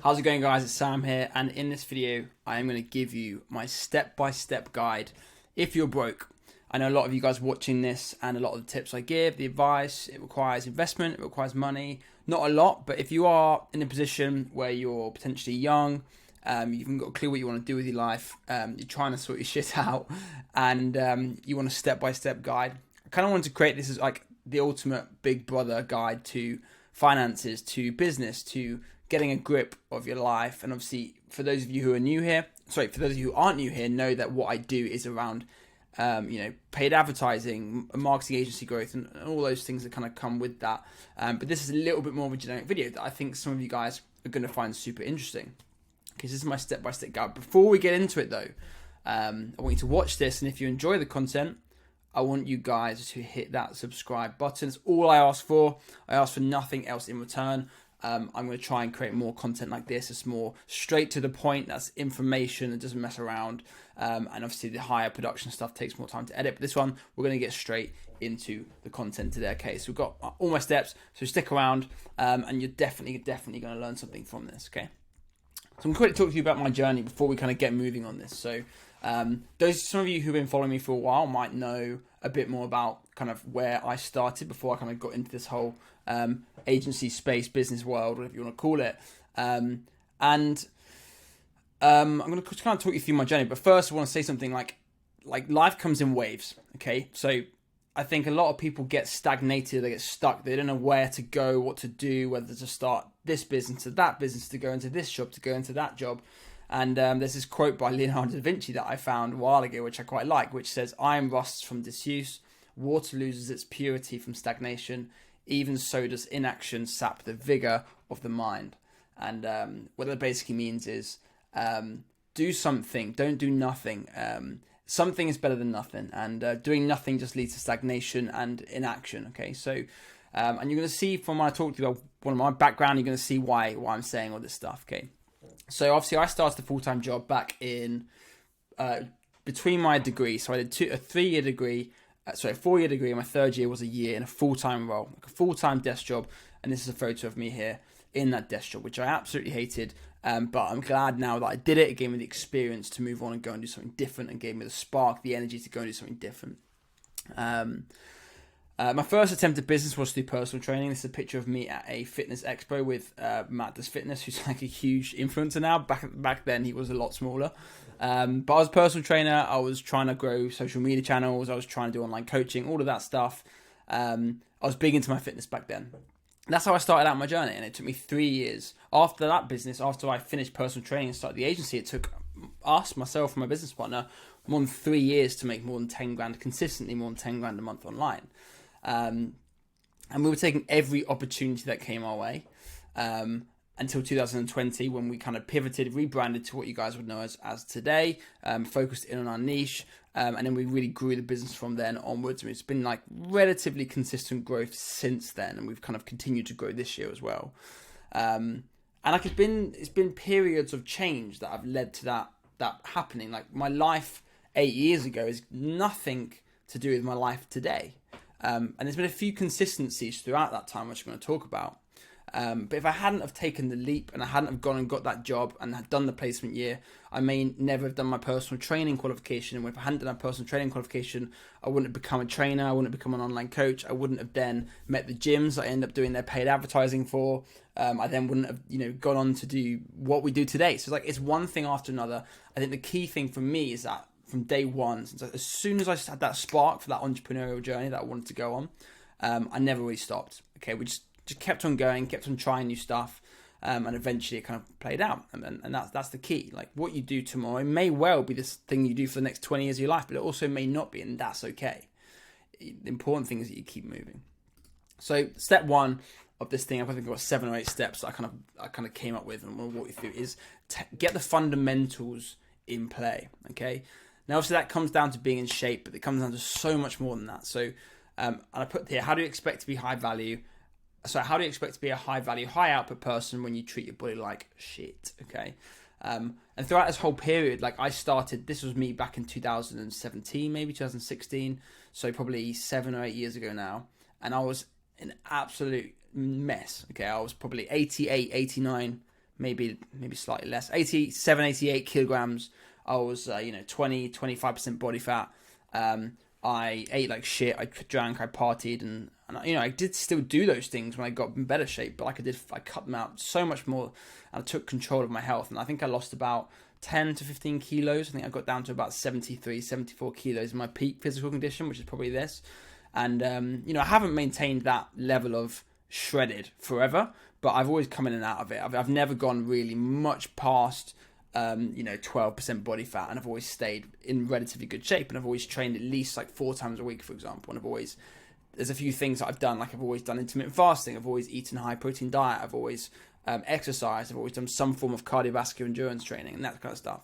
How's it going, guys? It's Sam here, and in this video I am going to give you my step-by-step guide if you're broke. I know a lot of you guys watching this, and a lot of the tips I give, the advice, it requires investment, it requires money. Not a lot, but if you are in a position where you're potentially young, you haven't got a clue what you want to do with your life, you're trying to sort your shit out, and you want a step-by-step guide. I kind of wanted to create this as like the ultimate big brother guide to finances, to business, to getting a grip of your life. And obviously, for those of you who are new here, for those of you who aren't new here, know that what I do is around, paid advertising, marketing agency growth, and all those things that kind of come with that. But this is a little bit more of a generic video that I think some of you guys are going to find super interesting. Okay, so this is my step-by-step guide. Before we get into it though, I want you to watch this, and if you enjoy the content, I want you guys to hit that subscribe button. It's all I ask for. I ask for nothing else in return. I'm going to try and create more content like this. It's more straight to the point. That's information. It doesn't mess around. And obviously the higher production stuff takes more time to edit. But this one, we're going to get straight into the content today. Okay, so we've got all my steps. So stick around, and you're definitely going to learn something from this. Okay. So I'm going to quickly talk to you about my journey before we kind of get moving on this. So some of you who've been following me for a while might know a bit more about kind of where I started before I kind of got into this whole agency space, business world, whatever you want to call it. I'm going to kind of talk you through my journey. But first, I want to say something like life comes in waves. Okay, so I think a lot of people get stagnated, they get stuck, they don't know where to go, what to do, whether to start this business or that business, to go into this job, to go into that job. And there's this quote by Leonardo da Vinci that I found a while ago, which I quite like, which says, "Iron rusts from disuse, water loses its purity from stagnation, even so does inaction sap the vigor of the mind." And what that basically means is do something, don't do nothing. Something is better than nothing, and doing nothing just leads to stagnation and inaction. Okay, so and you're going to see from when I talk to you about one of my background, you're going to see why I'm saying all this stuff. Okay, so obviously I started a full-time job back in between my degrees. So I did a 4-year degree, and my third year was a year in a full-time role, like a full-time desk job. And this is a photo of me here in that desk job, which I absolutely hated. But I'm glad now that I did it. It gave me the experience to move on and go and do something different, and gave me the spark, the energy to go and do something different. My first attempt at business was to do personal training. This is a picture of me at a fitness expo with Matt Does Fitness, who's like a huge influencer now. Back then, he was a lot smaller. But I was a personal trainer. I was trying to grow social media channels. I was trying to do online coaching, all of that stuff. I was big into my fitness back then. That's how I started out my journey, and it took me 3 years. After that business, after I finished personal training and started the agency, it took myself and my business partner, more than 3 years to make more than 10 grand, consistently more than 10 grand a month online. And we were taking every opportunity that came our way until 2020, when we kind of pivoted, rebranded to what you guys would know as today, focused in on our niche, and then we really grew the business from then onwards. I mean, it's been like relatively consistent growth since then, and we've kind of continued to grow this year as well. And like it's been periods of change that have led to that happening. Like my life 8 years ago is nothing to do with my life today. And there's been a few consistencies throughout that time, which I'm going to talk about. But if I hadn't have taken the leap, and I hadn't have gone and got that job and had done the placement year, I may never have done my personal training qualification. And if I hadn't done a personal training qualification, I wouldn't have become a trainer. I wouldn't have become an online coach. I wouldn't have then met the gyms I end up doing their paid advertising for. I then wouldn't have, gone on to do what we do today. So it's one thing after another. I think the key thing for me is that from day one, as soon as I had that spark for that entrepreneurial journey that I wanted to go on, I never really stopped. Okay, we just kept on going, kept on trying new stuff, and eventually it kind of played out. And that's the key. Like what you do tomorrow may well be this thing you do for the next 20 years of your life, but it also may not be, and that's okay. The important thing is that you keep moving. So step one of this thing, I've I think got 7 or 8 steps that I kind of came up with, and I want to walk you through, is get the fundamentals in play. Okay. Now, obviously, that comes down to being in shape, but it comes down to so much more than that. So, and I put here, how do you expect to be high value? So, how do you expect to be a high value, high output person when you treat your body like shit? Okay. And throughout this whole period, like this was me back in 2017, maybe 2016. So probably 7 or 8 years ago now. And I was an absolute mess. Okay. I was probably 88, 89 maybe slightly less, 87, 88 kilograms. I was, 20, 25% body fat. I ate like shit. I drank, I partied, and I did still do those things when I got in better shape, but I cut them out so much more, and I took control of my health. And I think I lost about 10 to 15 kilos. I think I got down to about 73, 74 kilos in my peak physical condition, which is probably this. And, I haven't maintained that level of shredded forever, but I've always come in and out of it. I've never gone really much past 12% body fat, and I've always stayed in relatively good shape, and I've always trained at least like 4 times a week, for example. And there's a few things that I've done, like I've always done intermittent fasting, I've always eaten a high protein diet, I've always exercised, I've always done some form of cardiovascular endurance training and that kind of stuff.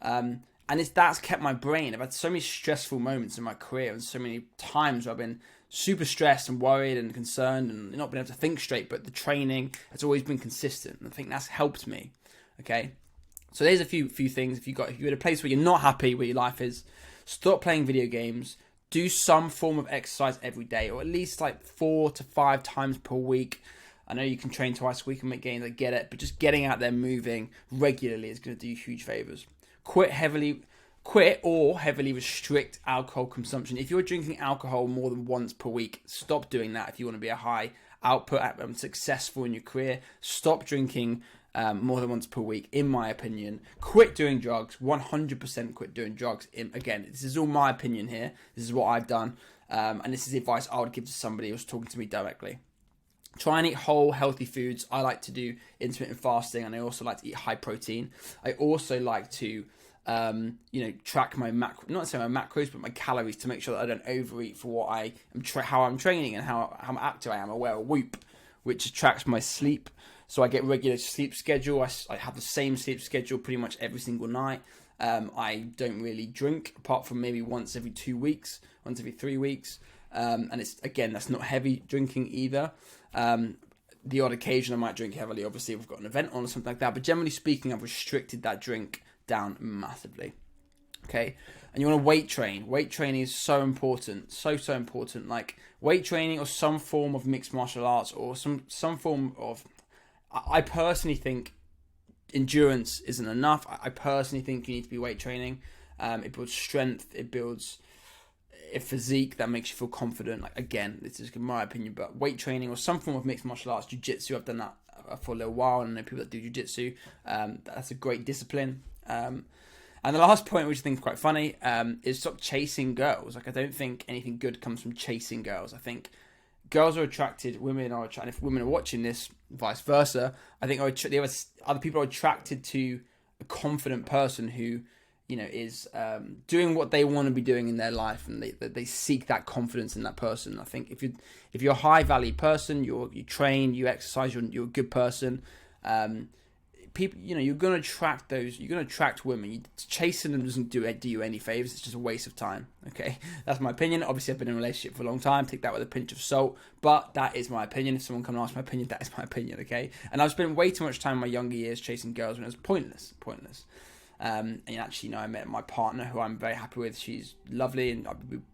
And that's kept my brain. I've had so many stressful moments in my career, and so many times where I've been super stressed and worried and concerned and not been able to think straight, but the training has always been consistent, and I think that's helped me. Okay. So there's a few things. If you're at a place where you're not happy where your life is, stop playing video games. Do some form of exercise every day, or at least like 4 to 5 times per week. I know you can train twice a week and make gains, I get it, but just getting out there, moving regularly is going to do you huge favors. Quit or heavily restrict alcohol consumption. If you're drinking alcohol more than once per week, stop doing that. If you want to be a high output, successful in your career, stop drinking more than once per week, in my opinion. Quit doing drugs, 100% quit doing drugs. Again, this is all my opinion here. This is what I've done, and this is the advice I would give to somebody who's talking to me directly. Try and eat whole, healthy foods. I like to do intermittent fasting, and I also like to eat high protein. I also like to, track my not necessarily my macros, but my calories, to make sure that I don't overeat for what I am, how I'm training, and how active I am. I wear a Whoop, which tracks my sleep. So I get regular sleep schedule. I have the same sleep schedule pretty much every single night. I don't really drink, apart from maybe once every 2 weeks, once every 3 weeks. And that's not heavy drinking either. The odd occasion I might drink heavily, obviously if we've got an event on or something like that. But generally speaking, I've restricted that drink down massively. Okay, and you want to weight train. Weight training is so important, so important. Like weight training or some form of mixed martial arts, or some form of. I personally think endurance isn't enough. I personally think you need to be weight training. It builds strength. It builds a physique that makes you feel confident. Like, again, this is my opinion, but weight training or some form of mixed martial arts, jiu-jitsu, I've done that for a little while, and I know people that do jiu-jitsu. That's a great discipline. And the last point, which I think is quite funny, is stop chasing girls. Like, I don't think anything good comes from chasing girls. I think girls are attracted, women are attracted. If women are watching this, vice versa, I think other people are attracted to a confident person who, is doing what they want to be doing in their life, and they seek that confidence in that person. I think if you're a high value person, you train, you exercise, you're a good person. People, you're going to attract those. You're going to attract women. Chasing them doesn't do you any favors. It's just a waste of time. Okay, that's my opinion. Obviously, I've been in a relationship for a long time. Take that with a pinch of salt. But that is my opinion. If someone comes and asks my opinion, that is my opinion. Okay, and I've spent way too much time in my younger years chasing girls when it was pointless. And actually, I met my partner, who I'm very happy with. She's lovely, and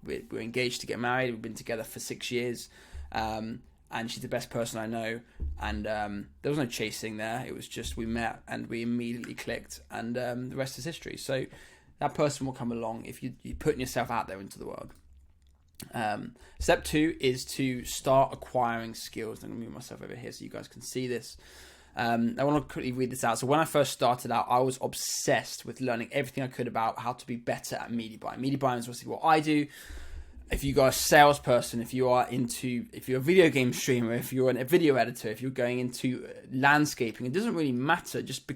we're engaged to get married. We've been together for 6 years. And she's the best person I know, and there was no chasing there. It was just we met and we immediately clicked, and the rest is history. So that person will come along if you're putting yourself out there into the world. Step 2 is to start acquiring skills. I'm going to move myself over here so you guys can see this. I want to quickly read this out. So when I first started out, I was obsessed with learning everything I could about how to be better at media buying. Media buying is obviously what I do. If you got a salesperson, if you're a video game streamer, if you're a video editor, if you're going into landscaping, it doesn't really matter. Just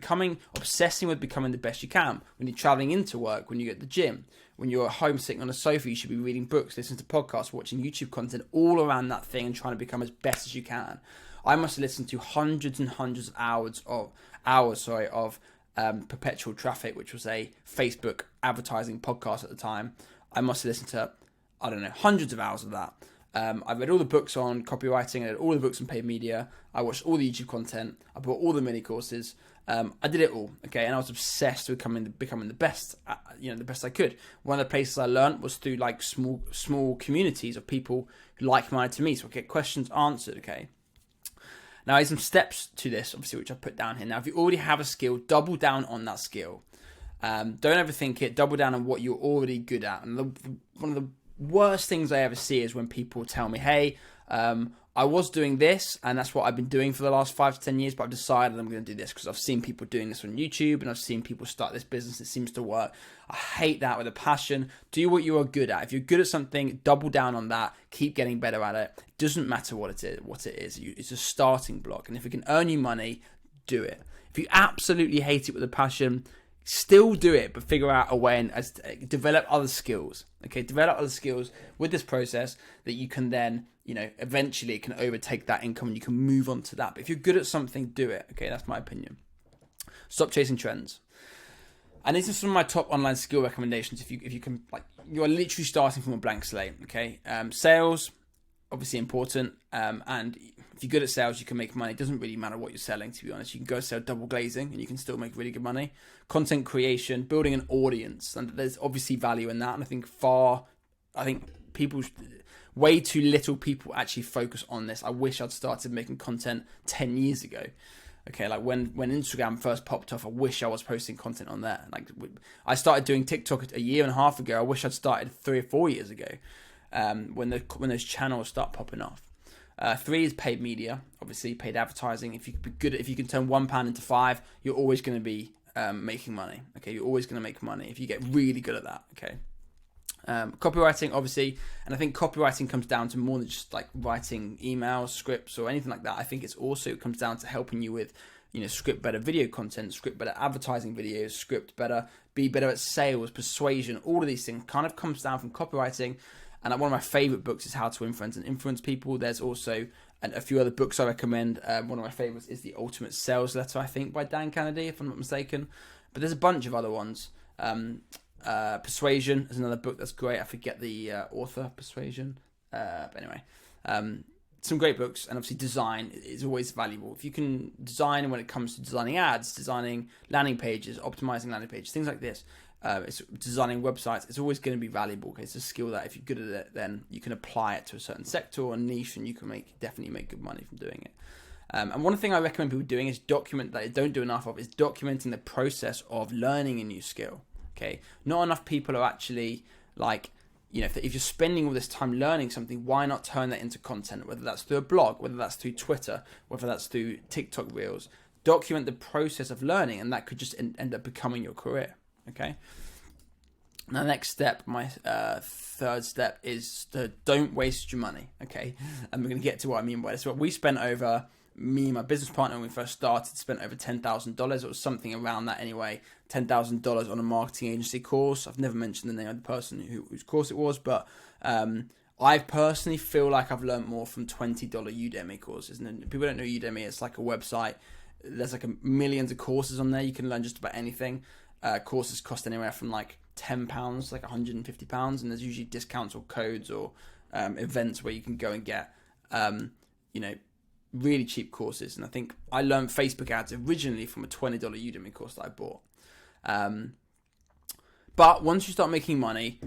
obsessing with becoming the best you can. When you're traveling into work, when you're at the gym, when you're at home sitting on a sofa, you should be reading books, listening to podcasts, watching YouTube content, all around that thing, and trying to become as best as you can. I must have listened to hundreds and hundreds of hours of Perpetual Traffic, which was a Facebook advertising podcast at the time. I must have listened to, I don't know, hundreds of hours of that. I read all the books on copywriting. I read all the books on paid media. I watched all the YouTube content. I bought all the mini courses. I did it all, okay, and I was obsessed with becoming the best, the best I could. One of the places I learned was through like small communities of people who like-minded to me, so I get questions answered, okay. Now, there's some steps to this, obviously, which I put down here. Now, if you already have a skill, double down on that skill. Don't overthink it. Double down on what you're already good at. And one of the worst things I ever see is when people tell me, hey, I was doing this, and that's what I've been doing for the last 5 to 10 years, but I've decided I'm going to do this because I've seen people doing this on YouTube, and I've seen people start this business. It seems to work. I hate that with a passion. Do what you are good at. If you're good at something, double down on that. Keep getting better at it. It doesn't matter what it is. It's a starting block, and if it can earn you money, do it. If you absolutely hate it with a passion, still do it, but figure out a way and develop other skills. Okay, develop other skills with this process that you can then, eventually it can overtake that income and you can move on to that. But if you're good at something, do it. Okay, that's my opinion. Stop chasing trends. And these are some of my top online skill recommendations. If you can, you are literally starting from a blank slate. Okay, sales, obviously important, and if you're good at sales, you can make money. It doesn't really matter what you're selling, to be honest. You can go sell double glazing and you can still make really good money. Content creation, building an audience, and there's obviously value in that. And I think way too little people actually focus on this. I wish I'd started making content 10 years ago. Okay, like when Instagram first popped off, I wish I was posting content on there. Like I started doing TikTok a year and a half ago. I wish I'd started 3 or 4 years ago. When those channels start popping off. 3 is paid media, obviously paid advertising. If you can turn £1 into 5, you're always going to be making money. Okay, you're always going to make money if you get really good at that. Okay, copywriting, obviously, and I think copywriting comes down to more than just like writing emails, scripts, or anything like that. I think it comes down to helping you with, script better video content, script better advertising videos, be better at sales, persuasion. All of these things kind of comes down from copywriting. And one of my favorite books is How to Influence and Influence People. There's also a few other books I recommend. One of my favorites is The Ultimate Sales Letter, I think, by Dan Kennedy, if I'm not mistaken. But there's a bunch of other ones. Persuasion is another book that's great. I forget the author, Persuasion. But anyway, some great books. And obviously design is always valuable. If you can design when it comes to designing ads, designing landing pages, optimizing landing pages, things like this, it's designing websites, it's always going to be valuable. Okay, it's a skill that if you're good at it, then you can apply it to a certain sector or niche, and you can definitely make good money from doing it. And one thing I recommend people doing is document that they don't do enough of is documenting the process of learning a new skill. Okay, not enough people are actually if you're spending all this time learning something, why not turn that into content? Whether that's through a blog, whether that's through Twitter, whether that's through TikTok Reels. Document the process of learning, and that could just end up becoming your career. Okay. Now, next step, my third step is to don't waste your money. Okay, and we're going to get to what I mean by this. What we spent over, me and my business partner when we first started, spent over $10,000. It was something around that anyway. $10,000 on a marketing agency course. I've never mentioned the name of the person whose course it was, but I personally feel like I've learned more from $20 Udemy courses. And people don't know Udemy. It's like a website. There's like millions of courses on there. You can learn just about anything. Courses cost anywhere from like £10, like £150, and there's usually discounts or codes or events where you can go and get, really cheap courses. And I think I learned Facebook ads originally from a $20 Udemy course that I bought. But once you start making money,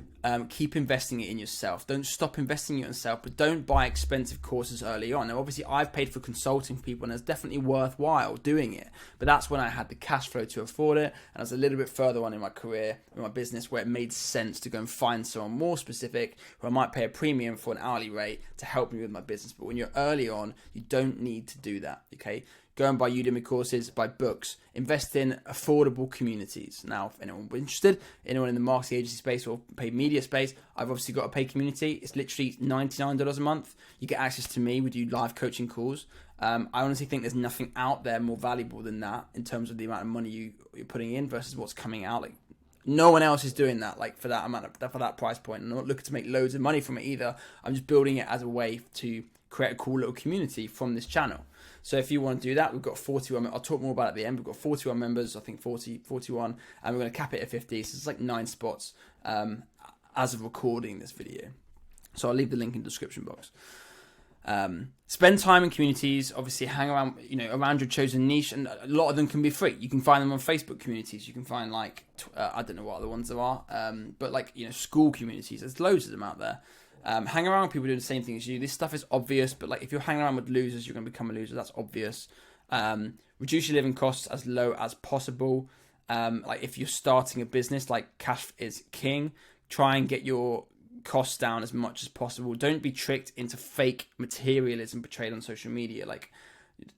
keep investing it in yourself. Don't stop investing it in yourself, but don't buy expensive courses early on. Now, obviously, I've paid for consulting for people, and it's definitely worthwhile doing it. But that's when I had the cash flow to afford it, and I was a little bit further on in my career, in my business, where it made sense to go and find someone more specific, who I might pay a premium for an hourly rate to help me with my business. But when you're early on, you don't need to do that, okay? Go and buy Udemy courses, buy books, invest in affordable communities. Now, if anyone's interested, anyone in the marketing agency space or paid media space, I've obviously got a paid community. It's literally $99 a month. You get access to me. We do live coaching calls. I honestly think there's nothing out there more valuable than that in terms of the amount of money you're putting in versus what's coming out. Like, no one else is doing that, like for that price point. I'm not looking to make loads of money from it either. I'm just building it as a way to create a cool little community from this channel. So if you want to do that, we've got 41. I'll talk more about it at the end. We've got 41 members, I think 41, and we're going to cap it at 50. So it's like 9 spots as of recording this video. So I'll leave the link in the description box. Spend time in communities. Obviously, hang around, around your chosen niche, and a lot of them can be free. You can find them on Facebook communities. You can find I don't know what other ones there are, but school communities. There's loads of them out there. Hang around with people doing the same thing as you. This stuff is obvious, but like if you're hanging around with losers, you're going to become a loser. That's obvious. Reduce your living costs as low as possible. Like if you're starting a business, like cash is king. Try and get your costs down as much as possible. Don't be tricked into fake materialism portrayed on social media. Like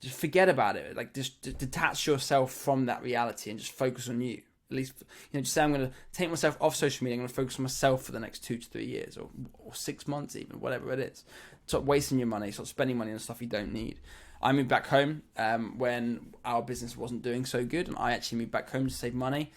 just forget about it. Like just detach yourself from that reality and just focus on you. At least, just say I'm going to take myself off social media. I'm going to focus on myself for the next 2 to 3 years or 6 months even, whatever it is. Stop wasting your money. Stop spending money on stuff you don't need. I moved back home when our business wasn't doing so good, and I actually moved back home to save money.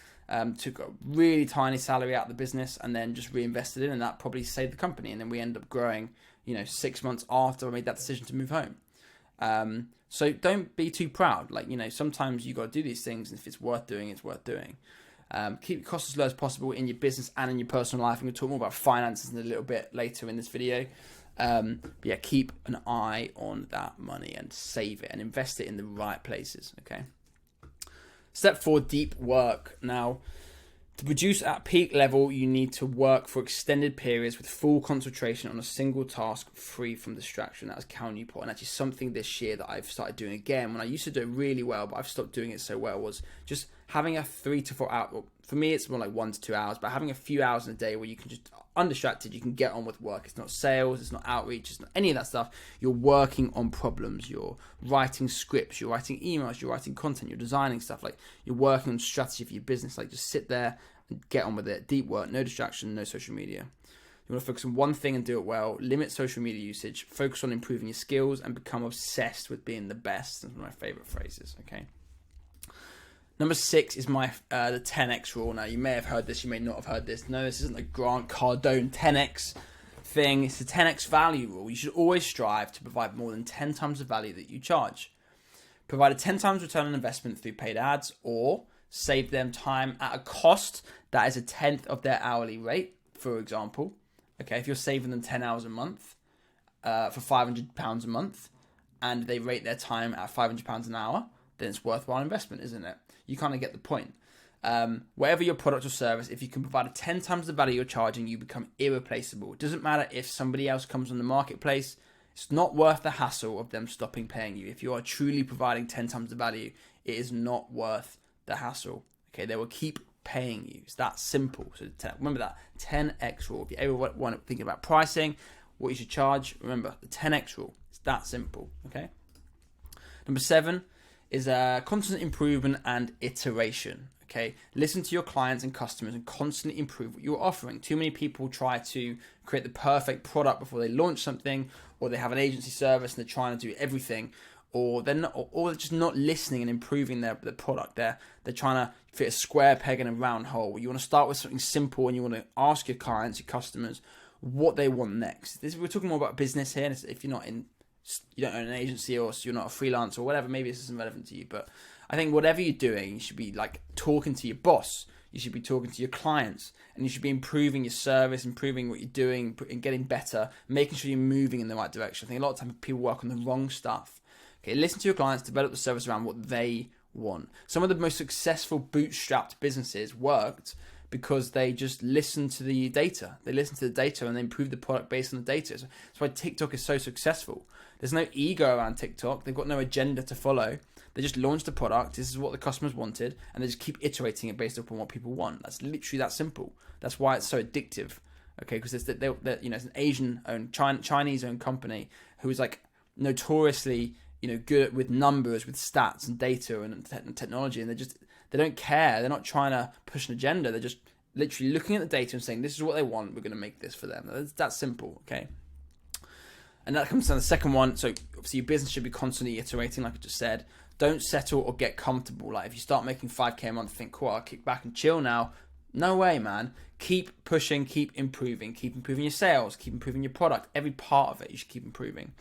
Took a really tiny salary out of the business and then just reinvested in, and that probably saved the company. And then we ended up growing, 6 months after I made that decision to move home. So don't be too proud. Like, sometimes you got to do these things, and if it's worth doing, it's worth doing. Keep costs as low as possible in your business and in your personal life. I'm going to talk more about finances in a little bit later in this video. But yeah, keep an eye on that money and save it and invest it in the right places. Okay. Step 4, deep work. Now, to produce at peak level, you need to work for extended periods with full concentration on a single task, free from distraction. That was Cal Newport, and actually something this year that I've started doing again. When I used to do it really well, but I've stopped doing it so well, was just having a 3 to 4 hour. Well, for me, it's more like 1 to 2 hours, but having a few hours in a day where you can just undistracted, you can get on with work. It's not sales, it's not outreach, it's not any of that stuff. You're working on problems, you're writing scripts, you're writing emails, you're writing content, you're designing stuff. Like, you're working on strategy for your business. Like, just sit there and get on with it. Deep work, no distraction, no social media. You want to focus on one thing and do it well. Limit social media usage. Focus on improving your skills and become obsessed with being the best. That's one of my favorite phrases. Okay. Number 6 is my the 10x rule. Now, you may have heard this, you may not have heard this. No, this isn't a Grant Cardone 10x thing. It's the 10x value rule. You should always strive to provide more than 10 times the value that you charge. Provide a 10 times return on investment through paid ads, or save them time at a cost that is a 10th of their hourly rate, for example. Okay, if you're saving them 10 hours a month for £500 a month, and they rate their time at £500 an hour, then it's worthwhile investment, isn't it? You kind of get the point. Whatever your product or service, if you can provide a 10 times the value you're charging, you become irreplaceable. It doesn't matter if somebody else comes on the marketplace. It's not worth the hassle of them stopping paying you. If you are truly providing 10 times the value, it is not worth the hassle. Okay, they will keep paying you. It's that simple. So remember that 10x rule. If you ever want to think about pricing, what you should charge, remember the 10x rule. It's that simple. Okay. Number 7 is constant improvement and iteration. Okay, listen to your clients and customers and constantly improve what you're offering. Too many people try to create the perfect product before they launch something, or they have an agency service and they're trying to do everything, or they're not, or they're just not listening and improving their product. They're trying to fit a square peg in a round hole. You want to start with something simple, and you want to ask your clients, your customers, what they want next. We're talking more about business here. And if you're not in, you don't own an agency, or you're not a freelancer or whatever, maybe this isn't relevant to you, but I think whatever you're doing, you should be like talking to your boss, you should be talking to your clients, and you should be improving your service, improving what you're doing, and getting better, making sure you're moving in the right direction. I think a lot of times people work on the wrong stuff. Okay, listen to your clients, develop the service around what they want. Some of the most successful bootstrapped businesses worked because they just listen to the data. They listen to the data and they improve the product based on the data. So that's why TikTok is so successful. There's no ego around TikTok. They've got no agenda to follow. They just launched the product. This is what the customers wanted, and they just keep iterating it based upon what people want. That's literally that simple. That's why it's so addictive. Okay, because it's it's an Asian-owned, Chinese-owned company who is like notoriously good with numbers, with stats and data and technology, and they don't care. They're not trying to push an agenda. They're just literally looking at the data and saying, this is what they want. We're going to make this for them. That's simple, okay? And that comes to the second one. So obviously your business should be constantly iterating, like I just said. Don't settle or get comfortable. Like if you start making 5K a month, think, cool, I'll kick back and chill now. No way, man. Keep pushing, keep improving your sales, keep improving your product. Every part of it, you should keep improving.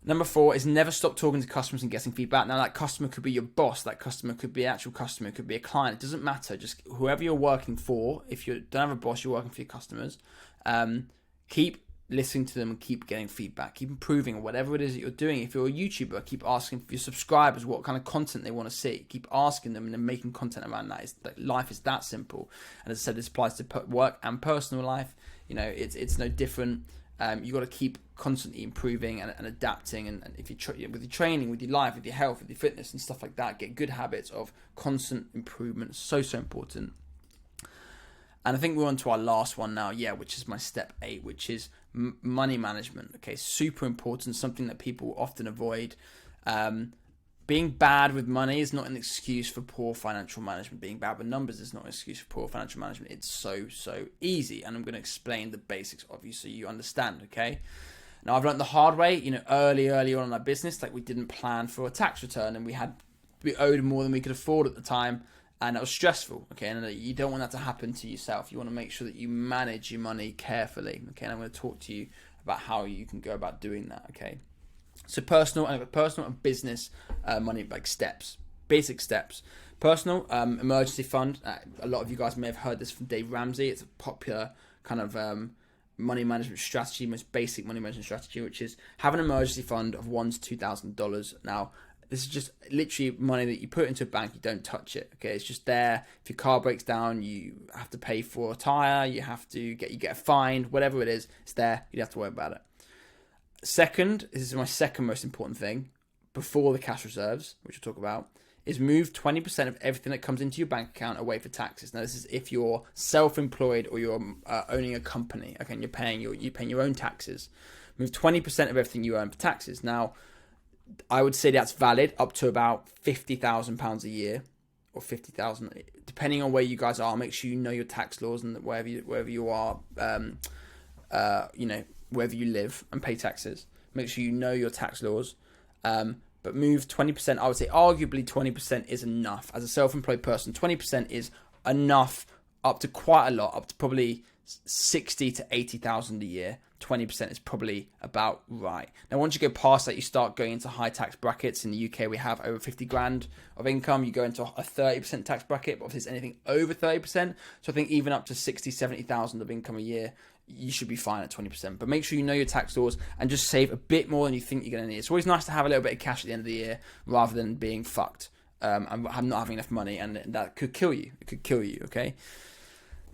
Number 4 is never stop talking to customers and getting feedback. Now, that customer could be your boss. That customer could be an actual customer. It could be a client. It doesn't matter. Just whoever you're working for. If you don't have a boss, you're working for your customers. Keep listening to them and keep getting feedback. Keep improving whatever it is that you're doing. If you're a YouTuber, keep asking for your subscribers what kind of content they want to see. Keep asking them and then making content around that. Life is that simple. And as I said, this applies to work and personal life. It's no different. You got to keep constantly improving and adapting, and if you with your training, with your life, with your health, with your fitness and stuff like that, get good habits of constant improvement. So important. And I think we're on to our last one now, which is my step 8, which is money management. Okay, super important, something that people often avoid. Being bad with money is not an excuse for poor financial management. Being bad with numbers is not an excuse for poor financial management. It's so easy, and I'm going to explain the basics of you so you understand, okay? Now, I've learned the hard way, early on in our business, like we didn't plan for a tax return, and we owed more than we could afford at the time, and that was stressful, okay? And you don't want that to happen to yourself. You want to make sure that you manage your money carefully, okay? And I'm going to talk to you about how you can go about doing that, okay? So personal and business money, like steps, basic steps. Personal, emergency fund. A lot of you guys may have heard this from Dave Ramsey. It's a popular kind of money management strategy, most basic money management strategy, which is have an emergency fund of $1,000 to $2,000. Now, this is just literally money that you put into a bank. You don't touch it. Okay, it's just there. If your car breaks down, you have to pay for a tire. You get a fine, whatever it is. It's there. You don't have to worry about it. Second, this is my second most important thing, before the cash reserves, which we'll talk about, is move 20% of everything that comes into your bank account away for taxes. Now, this is if you're self-employed or you're owning a company, okay, and you're paying your own taxes. Move 20% of everything you earn for taxes. Now, I would say that's valid up to about £50,000 a year, or 50,000, depending on where you guys are. Make sure you know your tax laws and wherever you are, wherever you live and pay taxes. Make sure you know your tax laws. But move 20%. I would say arguably 20% is enough. As a self-employed person, 20% is enough up to quite a lot, up to probably 60 to 80,000 a year. 20% is probably about right. Now, once you go past that, you start going into high tax brackets. In the UK, we have over 50 grand of income. You go into a 30% tax bracket, but if it's anything over 30%, so I think even up to 60, 70,000 of income a year, you should be fine at 20%. But make sure you know your tax laws and just save a bit more than you think you're going to need. It's always nice to have a little bit of cash at the end of the year rather than being fucked and not having enough money, and that could kill you. It could kill you, okay?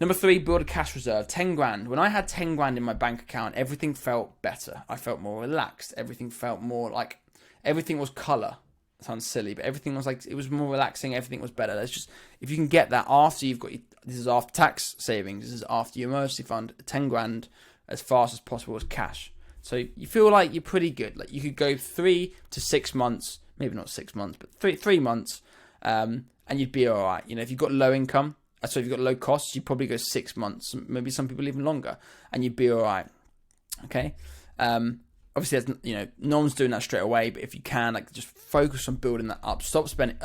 Number 3, build a cash reserve. 10 grand. When I had 10 grand in my bank account, everything felt better. I felt more relaxed. Everything felt more like, everything was colour. It sounds silly, but everything was like, it was more relaxing. Everything was better. That's just, if you can get that after you've got, this is after tax savings. This is after your emergency fund, 10 grand as fast as possible as cash. So you feel like you're pretty good. Like you could go 3 to 6 months, maybe not 6 months, but three months, and you'd be all right. If you've got low income, so if you've got low costs, you'd probably go 6 months, maybe some people even longer, and you'd be all right. Okay. Obviously, there's, no one's doing that straight away, but if you can, just focus on building that up. Stop spending,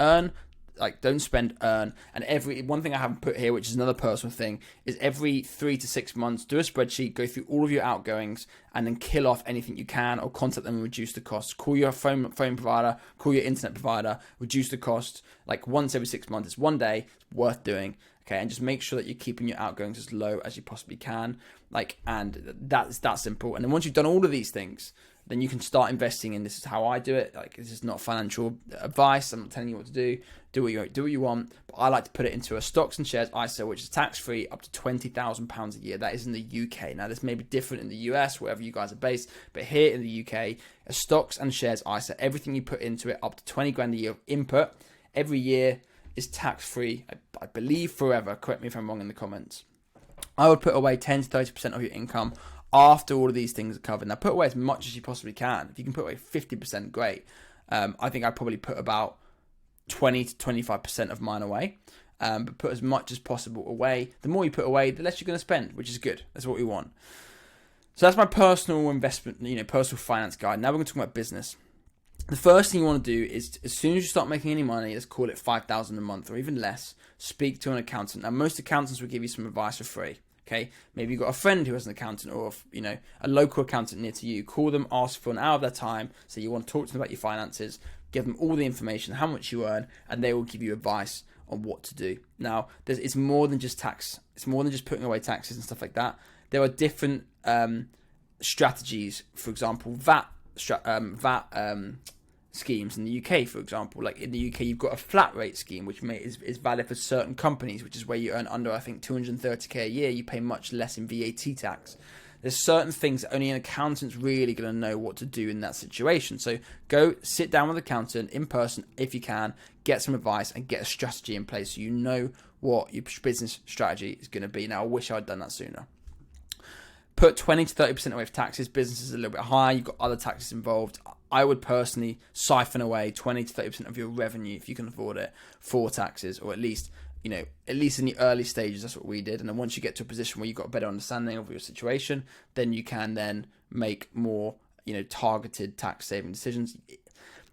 don't spend, earn. And one thing I haven't put here, which is another personal thing, is every 3 to 6 months, do a spreadsheet, go through all of your outgoings, and then kill off anything you can, or contact them and reduce the costs. Call your phone provider, call your internet provider, reduce the cost. Like once every 6 months, it's one day, it's worth doing. Okay, and just make sure that you're keeping your outgoings as low as you possibly can. And that's that simple. And then once you've done all of these things, then you can start investing in. This is how I do it. This is not financial advice. I'm not telling you what to do. Do what you want. But I like to put it into a stocks and shares ISA, which is tax-free up to £20,000 a year. That is in the UK. Now, this may be different in the US, wherever you guys are based. But here in the UK, a stocks and shares ISA, everything you put into it, up to 20 grand a year of input every year, is tax-free, I believe forever. Correct me if I'm wrong in the comments. I would put away 10 to 30% of your income after all of these things are covered. Now, put away as much as you possibly can. If you can put away 50%, great. I think I'd probably put about 20 to 25% of mine away. But put as much as possible away. The more you put away, the less you're going to spend, which is good. That's what we want. So that's my personal investment, personal finance guide. Now we're going to talk about business. The first thing you want to do is, as soon as you start making any money, let's call it $5,000 a month or even less, speak to an accountant. Now, most accountants will give you some advice for free. Okay, maybe you've got a friend who has an accountant, or a local accountant near to you. Call them, ask for an hour of their time. So you want to talk to them about your finances, give them all the information, how much you earn, and they will give you advice on what to do. Now, it's more than just tax. It's more than just putting away taxes and stuff like that. There are different strategies. For example, VAT schemes in the UK, for example. Like in the UK, you've got a flat rate scheme, which is valid for certain companies, which is where you earn under, I think, 230k a year. You pay much less in VAT tax. There's certain things that only an accountant's really going to know what to do in that situation. So go sit down with an accountant in person if you can, get some advice and get a strategy in place so you know what your business strategy is going to be. Now, I wish I'd done that sooner. Put 20 to 30% away for taxes. Business is a little bit higher. You've got other taxes involved. I would personally siphon away 20 to 30% of your revenue, if you can afford it, for taxes, or at least in the early stages. That's what we did. And then once you get to a position where you've got a better understanding of your situation, then you can then make more, targeted tax saving decisions.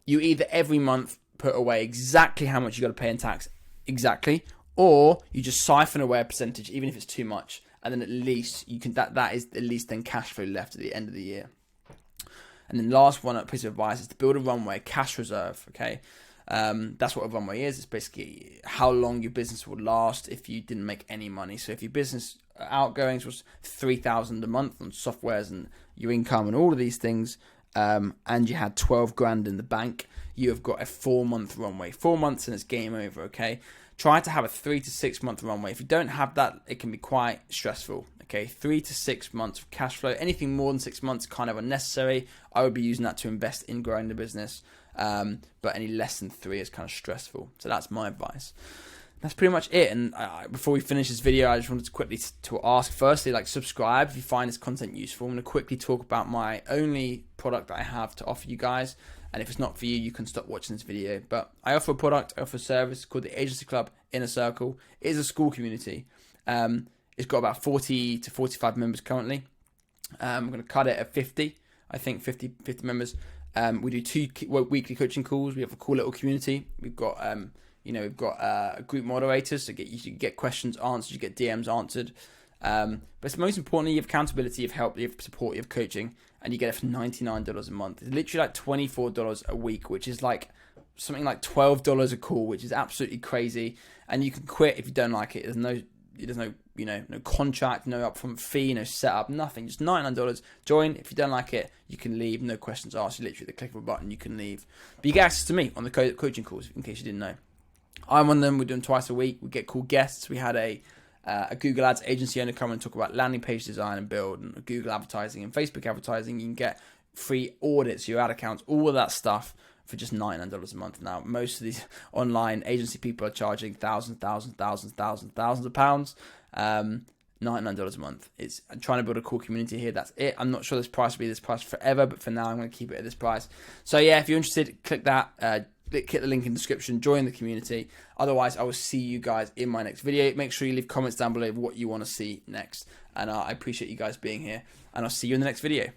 You either every month put away exactly how much you got to pay in tax, exactly, or you just siphon away a percentage, even if it's too much. And then at least you can, that is at least then cash flow left at the end of the year. And then last one piece of advice is to build a runway, cash reserve. Okay, that's what a runway is. It's basically how long your business would last if you didn't make any money. So if your business outgoings was $3,000 a month on softwares and your income and all of these things, and you had 12 grand in the bank, you have got a 4-month runway. 4 months and it's game over. Okay. Try to have a 3 to 6 month runway. If you don't have that, it can be quite stressful. Okay, 3 to 6 months of cash flow. Anything more than 6 months, kind of unnecessary. I would be using that to invest in growing the business. But any less than 3 is kind of stressful. So that's my advice. That's pretty much it. And before we finish this video, I just wanted to quickly to ask, firstly, subscribe if you find this content useful. I'm going to quickly talk about my only product that I have to offer you guys. And if it's not for you, you can stop watching this video. But I offer a product, I offer a service called the Agency Club Inner Circle. It is a school community. It's got about 40 to 45 members currently. I'm going to cut it at 50, I think 50 members. We do 2 weekly coaching calls. We have a cool little community. We've got, group moderators, so you can get questions answered, you get DMs answered. But most importantly, you have accountability, you have help, you have support, you have coaching, and you get it for $99 a month. It's literally like $24 a week, which is like something like $12 a call, which is absolutely crazy. And you can quit if you don't like it. There's no contract, no upfront fee, no setup, nothing. Just $99. Join. If you don't like it, you can leave. No questions asked. You literally the click of a button, you can leave. But you get access to me on the coaching calls, in case you didn't know. I'm on them. We do them twice a week. We get cool guests. We had a Google Ads agency owner come and talk about landing page design and build, and Google advertising and Facebook advertising. You can get free audits, your ad accounts, all of that stuff for just $99 a month. Now, most of these online agency people are charging thousands of pounds. $99 a month. I'm trying to build a cool community here. That's it. I'm not sure this price will be this price forever, but for now, I'm going to keep it at this price. So yeah, if you're interested, click that. Click the link in the description, join the community. Otherwise, I will see you guys in my next video. Make sure you leave comments down below what you want to see next. And I appreciate you guys being here. And I'll see you in the next video.